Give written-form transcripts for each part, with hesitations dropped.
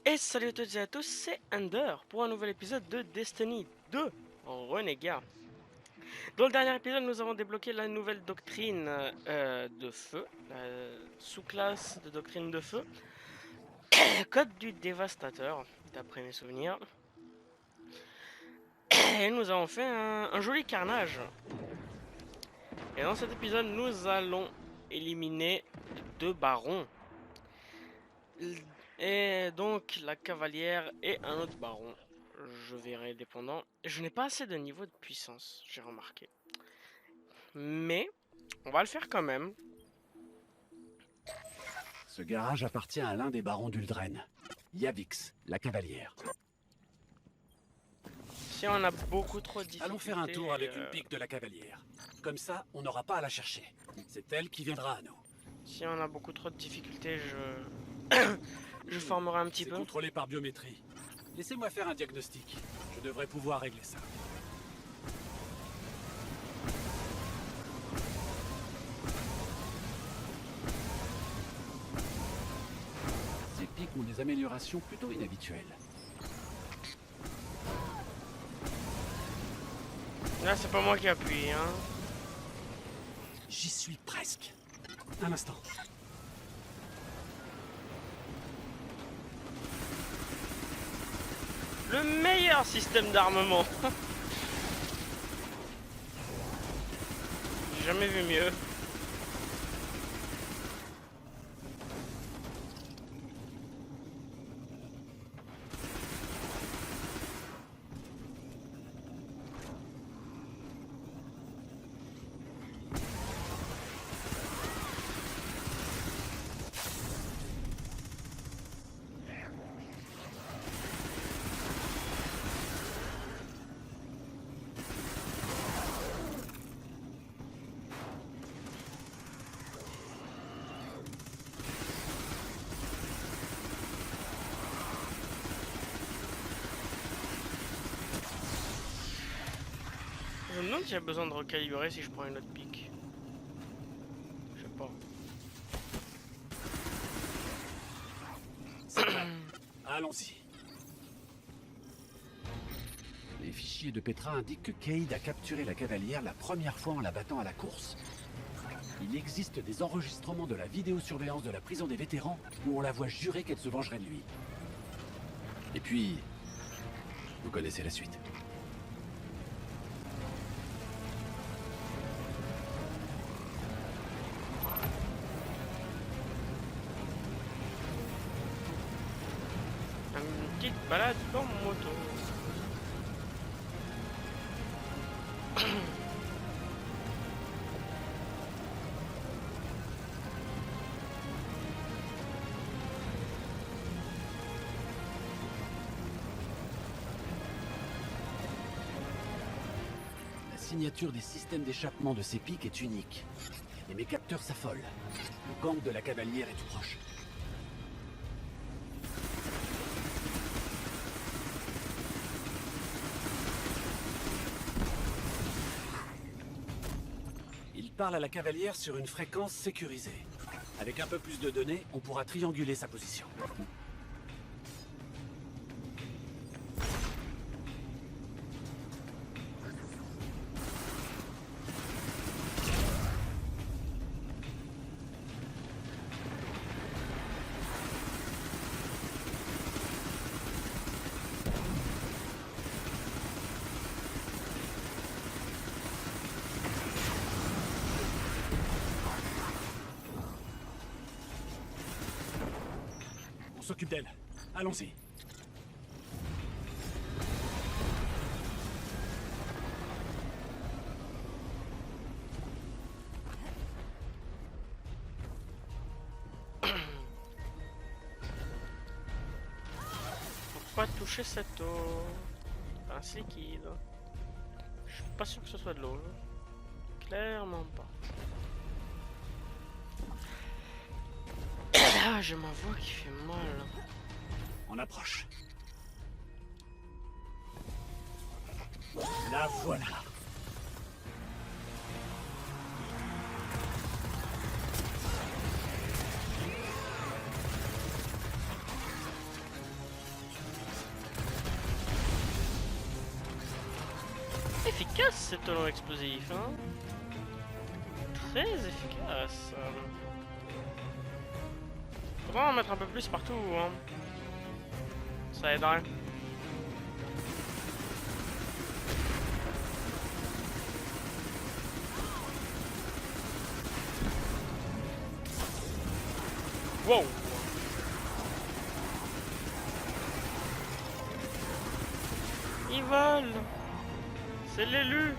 Et salut à toutes et à tous, c'est Ender pour un nouvel épisode de Destiny 2 Renégat. Dans le dernier épisode, nous avons débloqué la nouvelle doctrine de feu, la sous-classe de doctrine de feu, code du dévastateur, d'après mes souvenirs. Et nous avons fait un joli carnage. Et dans cet épisode, nous allons éliminer 2 barons. Et donc la cavalière et un autre baron. Je verrai dépendant. Je n'ai pas assez de niveau de puissance, j'ai remarqué. Mais on va le faire quand même. Ce garage appartient à l'un des barons d'Uldren, Yavix, la cavalière. Si on a beaucoup trop de difficultés... Allons faire un tour avec une pique de la cavalière. Comme ça, on n'aura pas à la chercher. C'est elle qui viendra à nous. Si on a beaucoup trop de difficultés, je... je formerai un petit C'est peu. contrôlé par biométrie. Laissez-moi faire un diagnostic. Je devrais pouvoir régler ça. Ces pics ont des améliorations plutôt inhabituelles. Là, c'est pas moi qui appuie, hein. J'y suis presque. Un instant. Le meilleur système d'armement. J'ai jamais vu mieux. Je me demande si j'ai besoin de recalibrer si je prends une autre pique. Je sais pas. C'est prêt. Allons-y. Les fichiers de Petra indiquent que Cayde a capturé la cavalière la première fois en la battant à la course. Il existe des enregistrements de la vidéosurveillance de la prison des vétérans où on la voit jurer qu'elle se vengerait de lui. Et puis, vous connaissez la suite. Une petite balade en moto. La signature des systèmes d'échappement de ces pics est unique. Et mes capteurs s'affolent. Le gang de la cavalière est tout proche. Il parle à la cavalière sur une fréquence sécurisée. Avec un peu plus de données, on pourra trianguler sa position. On s'occupe d'elle. Allons-y. Pourquoi toucher cette eau? C'est liquide. Je suis pas sûr que ce soit de l'eau. Clairement pas. Ah, j'ai ma voix qui fait mal. On approche. La voilà. efficace ce talon explosif, hein. Très efficace. Faudra en mettre un peu plus partout, hein. Ça aiderait. Wow. Ils volent. C'est l'élu.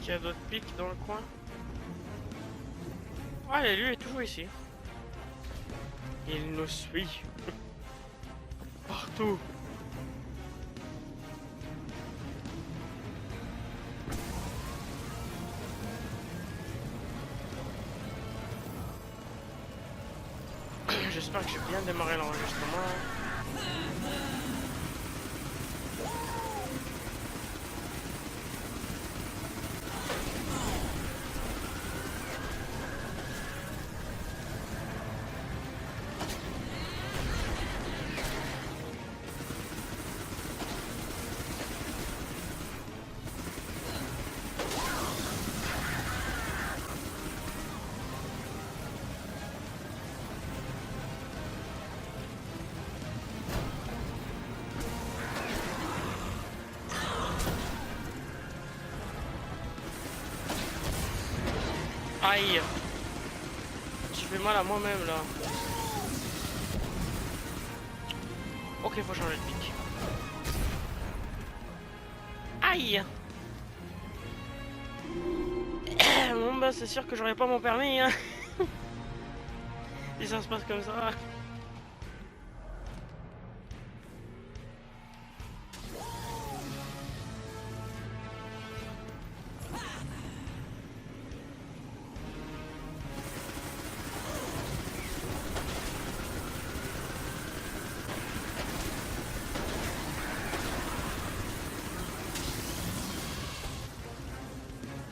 Il y a d'autres pics dans le coin. Ah, l'élu est toujours ici. Il nous suit. Partout. J'espère que j'ai bien démarré l'enregistrement. Aïe. Je fais mal à moi-même là. Ok, faut changer de pic. Aïe. Bon bah c'est sûr que j'aurais pas mon permis hein. Si ça se passe comme ça.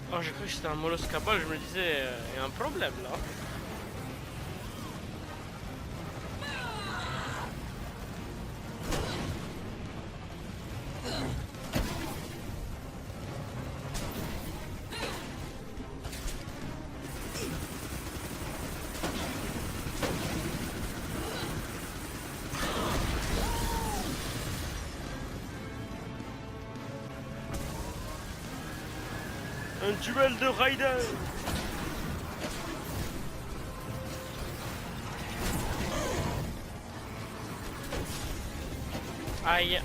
Oh, j'ai cru que c'était un moloscapal, je me disais, il y a un problème là. Un duel de Raiden. Aïe.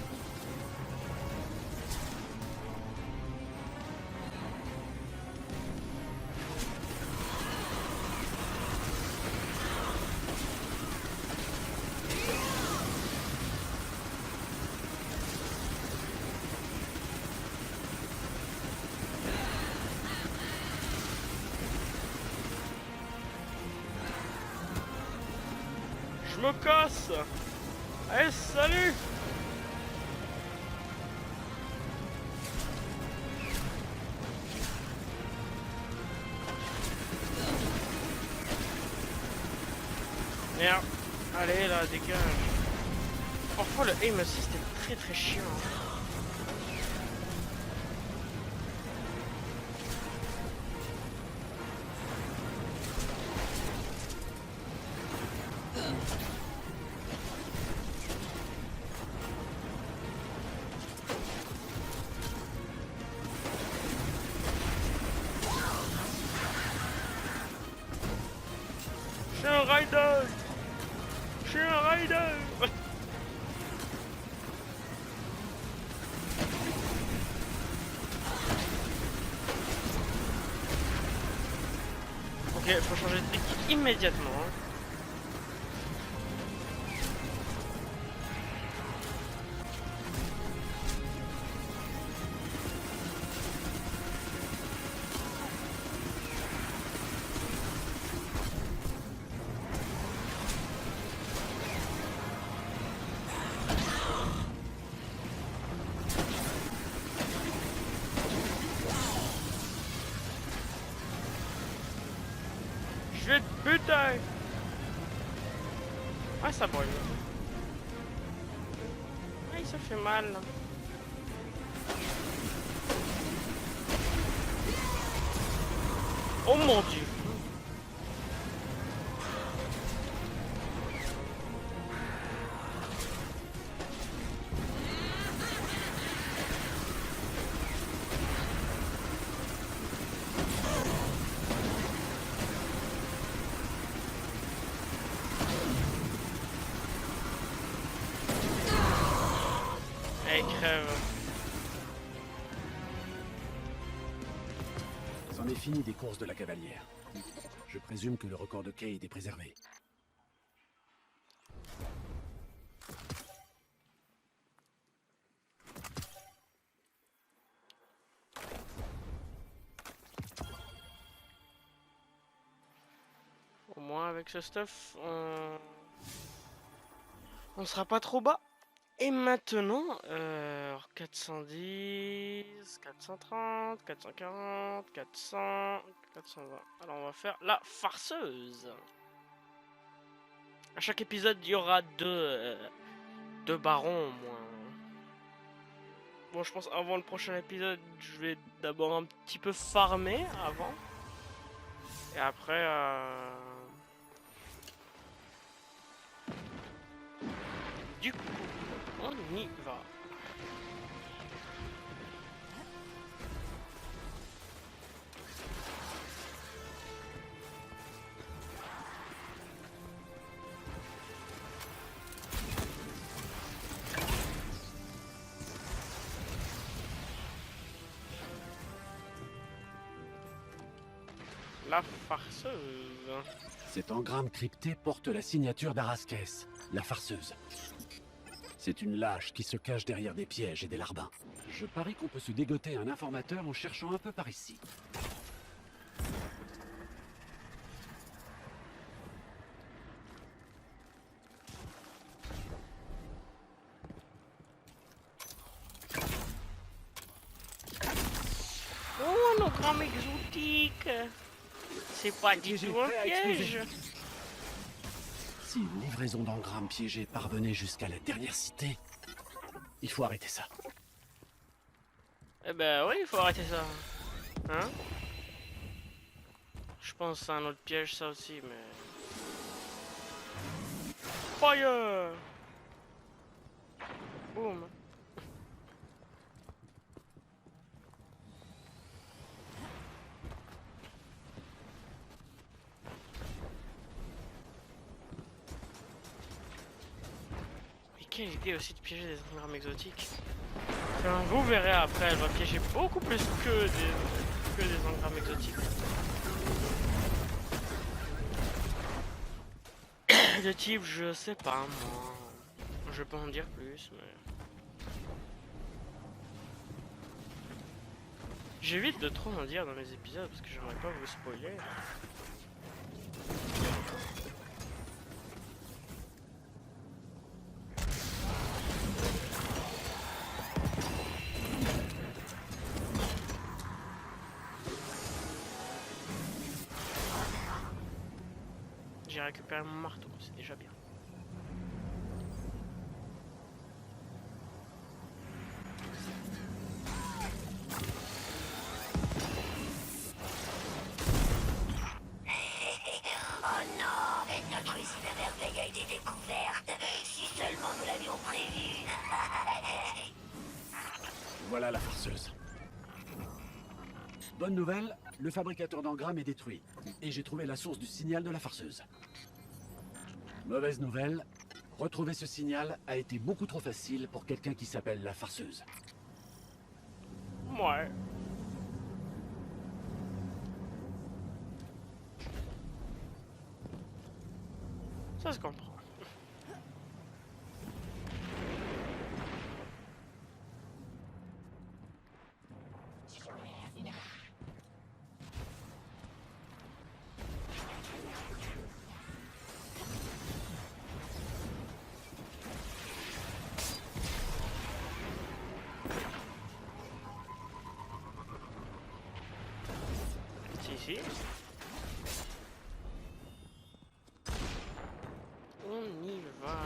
Je me casse. Allez, salut. Merde. Allez là, dégage. Parfois le aim assist est très chiant. Je suis un rider. Je suis un rider. faut changer de truc immédiatement. Hein. Je vais te buter. Ouais, ça brûle. Ah, il se fait mal. Oh mon dieu. Elle crève. C'en est fini des courses de la cavalière. Je présume que le record de Cayde est préservé. Au moins avec ce stuff, on sera pas trop bas. Et maintenant, 410, 430, 440, 400, 420. Alors on va faire la farceuse. À chaque épisode, il y aura deux barons au moins. Bon, je pense avant le prochain épisode, je vais d'abord un petit peu farmer avant. Et après, du coup, on y va. La farceuse. Cet engramme crypté porte la signature d'Araskès, la farceuse. C'est une lâche qui se cache derrière des pièges et des larbins. Je parie qu'on peut se dégoter un informateur en cherchant un peu par ici. Oh, un engramme exotique. C'est pas du tout un piège. Si une livraison d'engrammes piégés parvenait jusqu'à la dernière cité, il faut arrêter ça. Eh ben oui, il faut arrêter ça. Hein? Je pense que c'est un autre piège ça aussi, mais... Fire! Boum! Mais quelle idée aussi de piéger des engrammes exotiques. Enfin, vous verrez après, elle va piéger beaucoup plus que des engrammes exotiques. De type, je sais pas moi. Je vais pas en dire plus, mais... J'évite de trop en dire dans les épisodes parce que j'aimerais pas vous spoiler. J'ai récupéré mon marteau, c'est déjà bien. Oh non, notre usine à merveille a été découverte. Si seulement nous l'avions prévu. Voilà la farceuse. Bonne nouvelle, le fabricateur d'engrammes est détruit. Et j'ai trouvé la source du signal de la farceuse. Mauvaise nouvelle, retrouver ce signal a été beaucoup trop facile pour quelqu'un qui s'appelle la farceuse. Ouais. Ça se comprend. Si. On y va.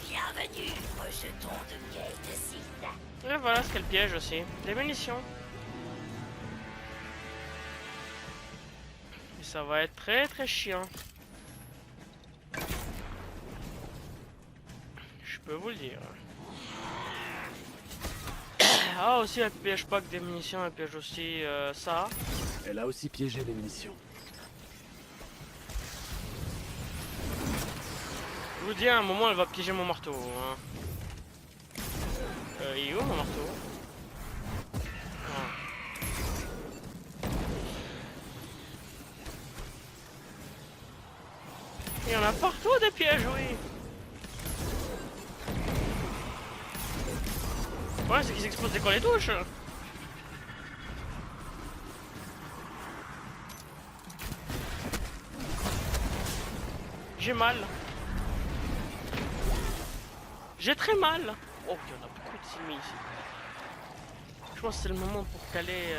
Bienvenue au jeton de Kate Sid. Et voilà ce qu'elle piège aussi. Des munitions. Et ça va être très chiant. Je peux vous le dire. Ah aussi elle piège pas que des munitions, elle piège aussi ça. Elle a aussi piégé des munitions. Je vous dis à un moment elle va piéger mon marteau. Hein. Il est où mon marteau? Il y en a partout des pièges, oui. Ouais, c'est qu'ils s'explosent dès qu'on les touche. J'ai mal. J'ai très mal. Oh, il y en a beaucoup de ennemis ici. Je pense que c'est le moment pour caler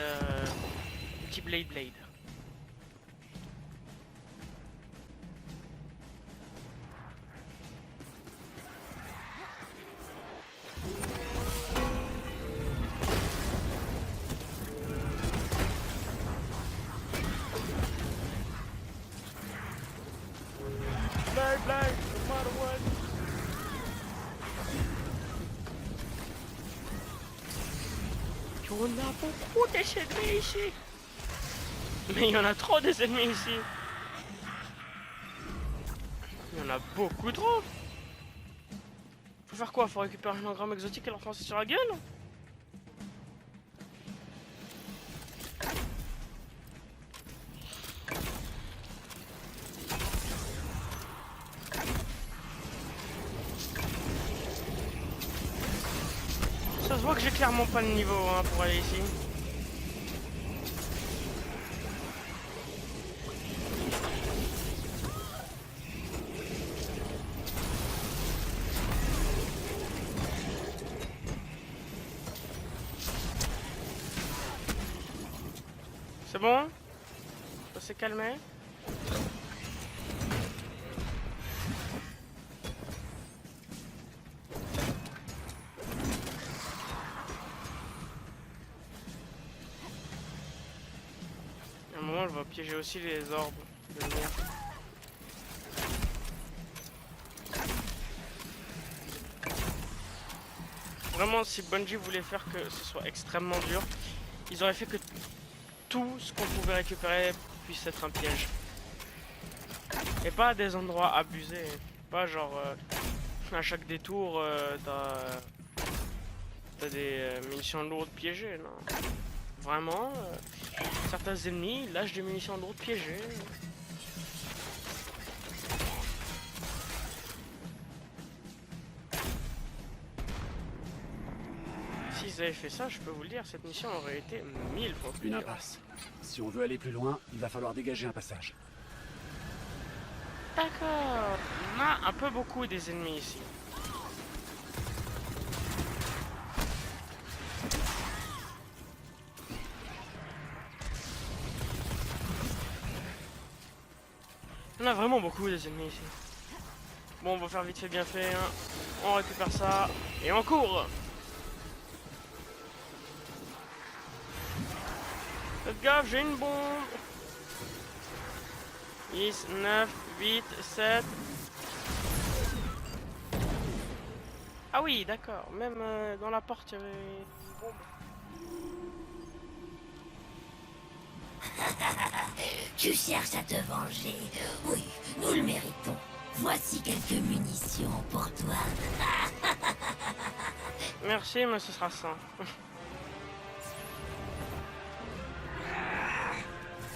le petit Blade. Blade, no matter what. On a beaucoup des ennemis ici. Mais il y en a trop des ennemis ici. Il y en a beaucoup trop. Faut faire quoi? Faut récupérer un engramme exotique et leur foncer sur la gueule? Ça se voit que j'ai clairement pas le niveau hein, pour aller ici. C'est bon? Ça s'est calmé? À un moment, elle va piéger aussi les orbes de lumière. Vraiment, si Bungie voulait faire que ce soit extrêmement dur, ils auraient fait que tout ce qu'on pouvait récupérer puisse être un piège. Et pas à des endroits abusés. Pas genre à chaque détour t'as des munitions lourdes piégées, non. Vraiment, certains ennemis lâchent des munitions lourdes piégées. S'ils avaient fait ça, je peux vous le dire, cette mission aurait été 1000 fois plus Une dure. impasse. Si on veut aller plus loin, il va falloir dégager un passage. D'accord, on a un peu beaucoup des ennemis ici. On a vraiment beaucoup des ennemis ici. Bon, on va faire vite fait bien fait. Hein. On récupère ça et on court. Faites gaffe, j'ai une bombe. 10, 9, 8, 7. Ah oui, d'accord. Même dans la porte, il y avait une bombe. Tu cherches à te venger. Oui, nous le méritons. Voici quelques munitions pour toi. Merci, mais ce sera ça.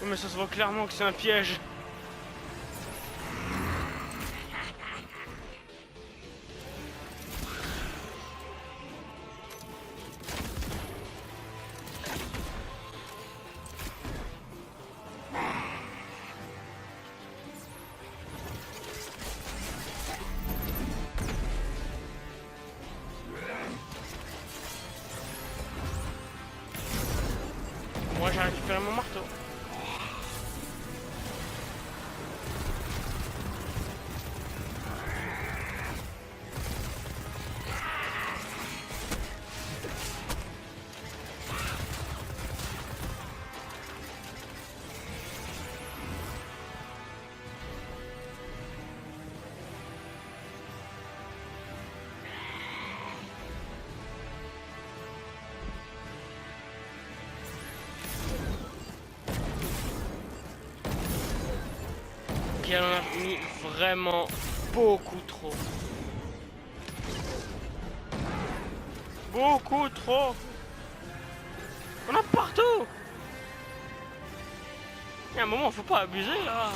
Mais ça se voit clairement que c'est un piège. Moi j'ai récupéré mon marteau. Ok, on a mis vraiment beaucoup trop. Beaucoup trop. On a partout. Il y a un moment, faut pas abuser là.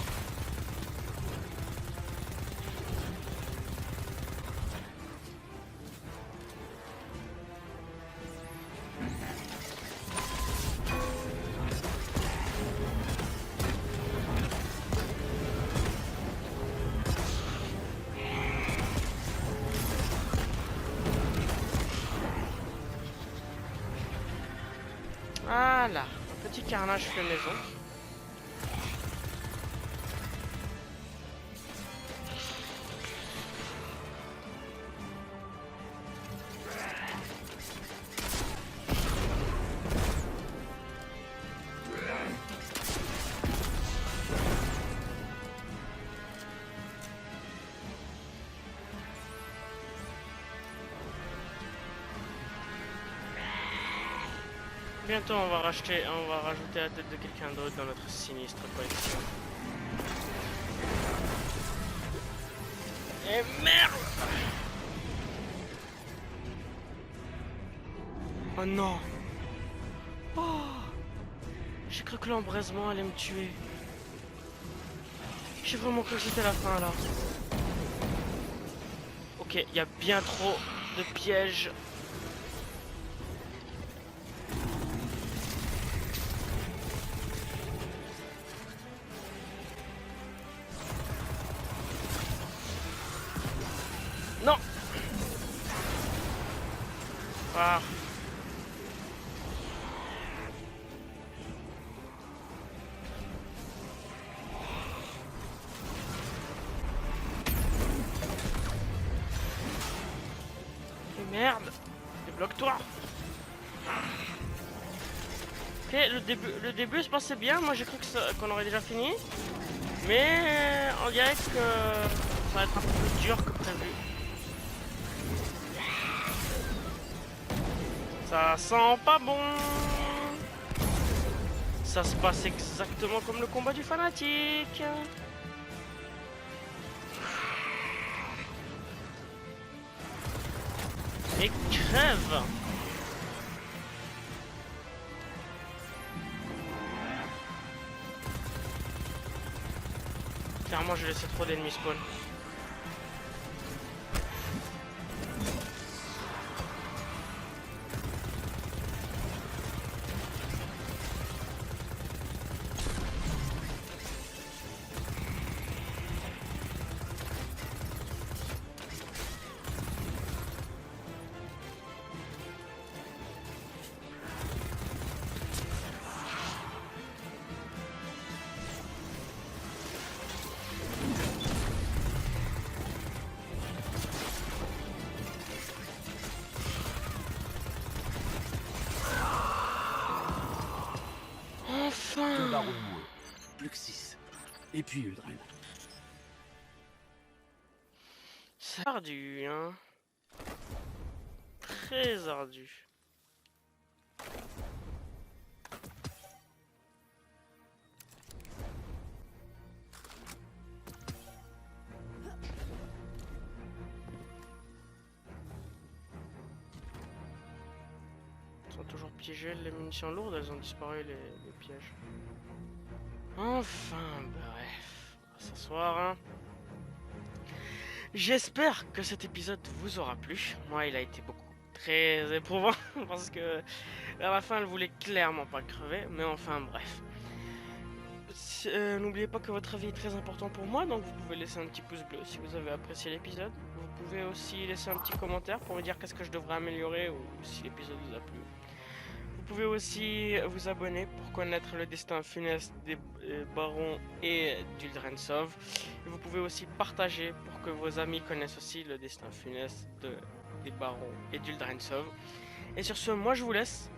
Voilà, un petit carnage fait maison. Bientôt on va rajouter la tête de quelqu'un d'autre dans notre sinistre collection. Et merde! Oh non! Oh! J'ai cru que l'embrasement allait me tuer. J'ai vraiment cru que c'était la fin là. Ok, il y a bien trop de pièges. Non! Ah. Merde! Débloque-toi! Ok, le début se passait bien, moi j'ai cru qu'on aurait déjà fini. Mais on dirait que ça va être un peu plus dur que prévu. Ça sent pas bon! Ça se passe exactement comme le combat du fanatique! Et crève! Clairement, j'ai laissé trop d'ennemis spawn. Deux barreaux de moins. Plus que 6. Et puis Uldren. C'est ardu, hein. Très ardu. piéger les munitions lourdes, elles ont disparu les pièges. Enfin, bref. On va s'asseoir, hein. J'espère que cet épisode vous aura plu. Moi, il a été très éprouvant parce que à la fin, elle voulait clairement pas crever. Mais enfin, bref. N'oubliez pas que votre avis est très important pour moi, donc vous pouvez laisser un petit pouce bleu si vous avez apprécié l'épisode. Vous pouvez aussi laisser un petit commentaire pour me dire qu'est-ce que je devrais améliorer ou si l'épisode vous a plu. Vous pouvez aussi vous abonner pour connaître le destin funeste des barons et d'Uldrensov. Vous pouvez aussi partager pour que vos amis connaissent aussi le destin funeste des barons et d'Uldrensov. Et sur ce, moi je vous laisse.